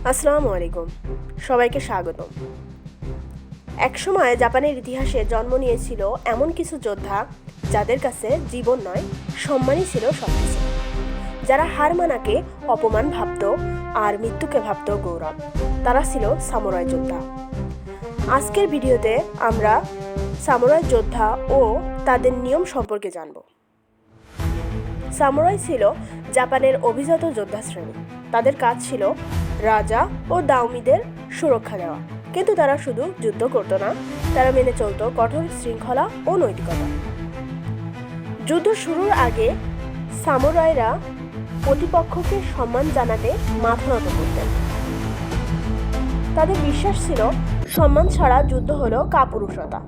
আসসালামু আলাইকুম, সবাইকে স্বাগতম। একসময় জাপানের ইতিহাসে জন্ম নিয়েছিল এমন কিছু যোদ্ধা যাদের কাছে জীবন নয়, সম্মানই ছিল সবকিছু। যারা হার মানাকে অপমান ভাবত আর মৃত্যুকে ভাবত গৌরব। তারা ছিল সামুরাই যোদ্ধা। আজকের ভিডিওতে আমরা সামুরাই যোদ্ধা ও তাদের নিয়ম সম্পর্কে জানব। সামুরাই ছিল জাপানের অভিজাত যোদ্ধা শ্রেণী। তাদের কাজ ছিল রাজা ও দাওমিদের সুরক্ষা দেওয়া। কিন্তু তারা শুধু যুদ্ধ করত না, তারা মেনে চলত কঠোর শৃঙ্খলা ও নৈতিকতা। যুদ্ধ শুরুর আগে সামুরাইরা প্রতিপক্ষকে সম্মান জানাতে মাথা নত করতেন। তাদের বিশ্বাস ছিল সম্মান ছাড়া যুদ্ধ হলো কাপুরুষতা।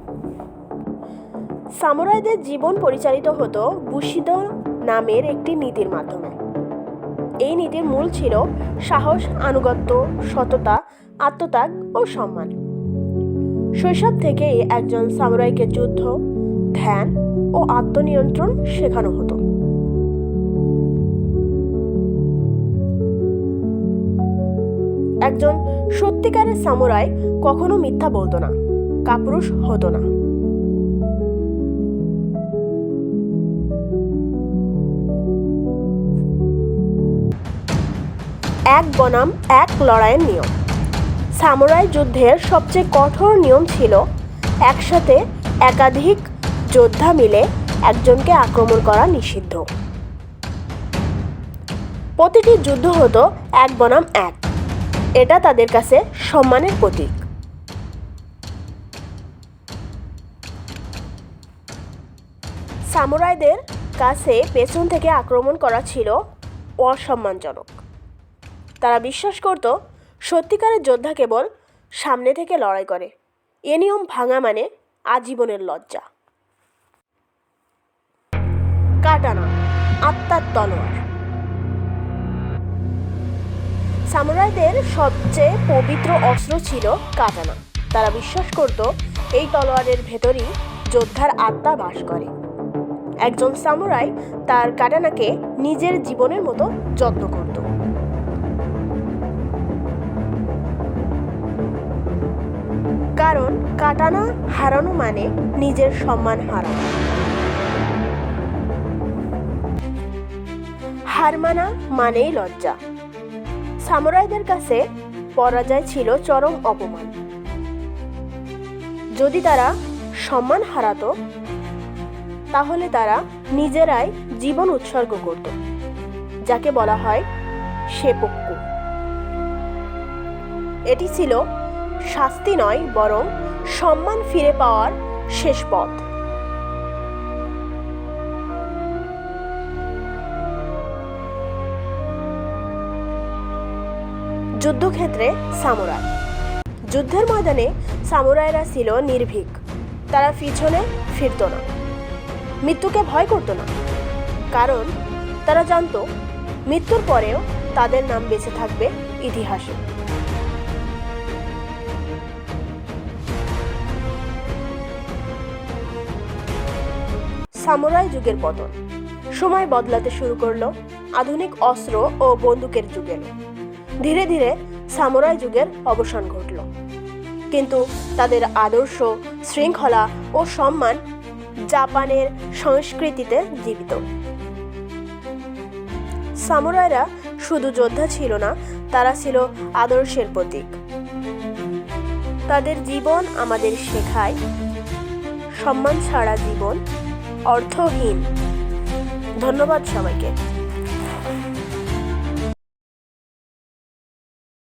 সামুরাইদের জীবন পরিচালিত হতো বুশিদো নামের একটি নীতির মাধ্যমে। এই নীতির মূল ছিল সাহস, আনুগত্য, সততা, আত্মত্যাগ ও সম্মান। শৈশব থেকেই একজন সামুরাইকে যুদ্ধ, ধ্যান ও আত্মনিয়ন্ত্রণ শেখানো হতো। একজন সত্যিকারের সামুরাই কখনো মিথ্যা বলতো না, কাপুরুষ হতো না। এক বনাম এক লড়াইয়ের নিয়ম। সামুরাই যুদ্ধের সবচেয়ে কঠোর নিয়ম ছিল একসাথে একাধিক যোদ্ধা মিলে একজনকে আক্রমণ করা নিষিদ্ধ। প্রতিটি যুদ্ধ হতো এক বনাম এক। এটা তাদের কাছে সম্মানের প্রতীক। সামুরাইদের কাছে পেছন থেকে আক্রমণ করা ছিল অসম্মানজনক। তারা বিশ্বাস করত সত্যিকারের যোদ্ধা কেবল সামনে থেকে লড়াই করে। এ নিয়ম ভাঙা মানে আজীবনের লজ্জা। কাটানা, আত্মার তলোয়ার। সামুরাইদের সবচেয়ে পবিত্র অস্ত্র ছিল কাটানা। তারা বিশ্বাস করত এই তলোয়ারের ভেতরই যোদ্ধার আত্মা বাস করে। একজন সামুরাই তার কাটানাকে নিজের জীবনের মতো যত্ন করত। কারণ কাটানা হারানো মানে নিজের সম্মান হারানো। হার মানা মানেই লজ্জা। সামুরাইদের কাছে পরাজয় ছিল চরম অপমান। যদি তারা সম্মান হারাতো তাহলে তারা নিজেরাই জীবন উৎসর্গ করত, যাকে বলা হয় সেপক্কু। এটি ছিল শাস্তি নয়, বরং সম্মান ফিরে পাওয়ার শেষ পথ। যুদ্ধক্ষেত্রে সামুরাই। যুদ্ধের ময়দানে সামুরাইরা ছিল নির্ভীক। তারা পিছনে ফিরত না, মৃত্যুকে ভয় করত না, কারণ তারা জানত মৃত্যুর পরেও তাদের নাম বেঁচে থাকবে ইতিহাসে। সামুরাই যুগের পতন। সময় বদলাতে শুরু করলো। আধুনিক অস্ত্র ও বন্দুকের যুগ এলো। ধীরে ধীরে সামুরাই যুগের অবসান ঘটল। কিন্তু তাদের আদর্শ, শৃঙ্খলা ও সম্মান জাপানের সংস্কৃতিতে জীবিত। সামুরাইরা শুধু যোদ্ধা ছিল না, তারা ছিল আদর্শের প্রতীক। তাদের জীবন আমাদের শেখায় সম্মান ছাড়া জীবন অর্থহীন। ধন্যবাদ সবাইকে।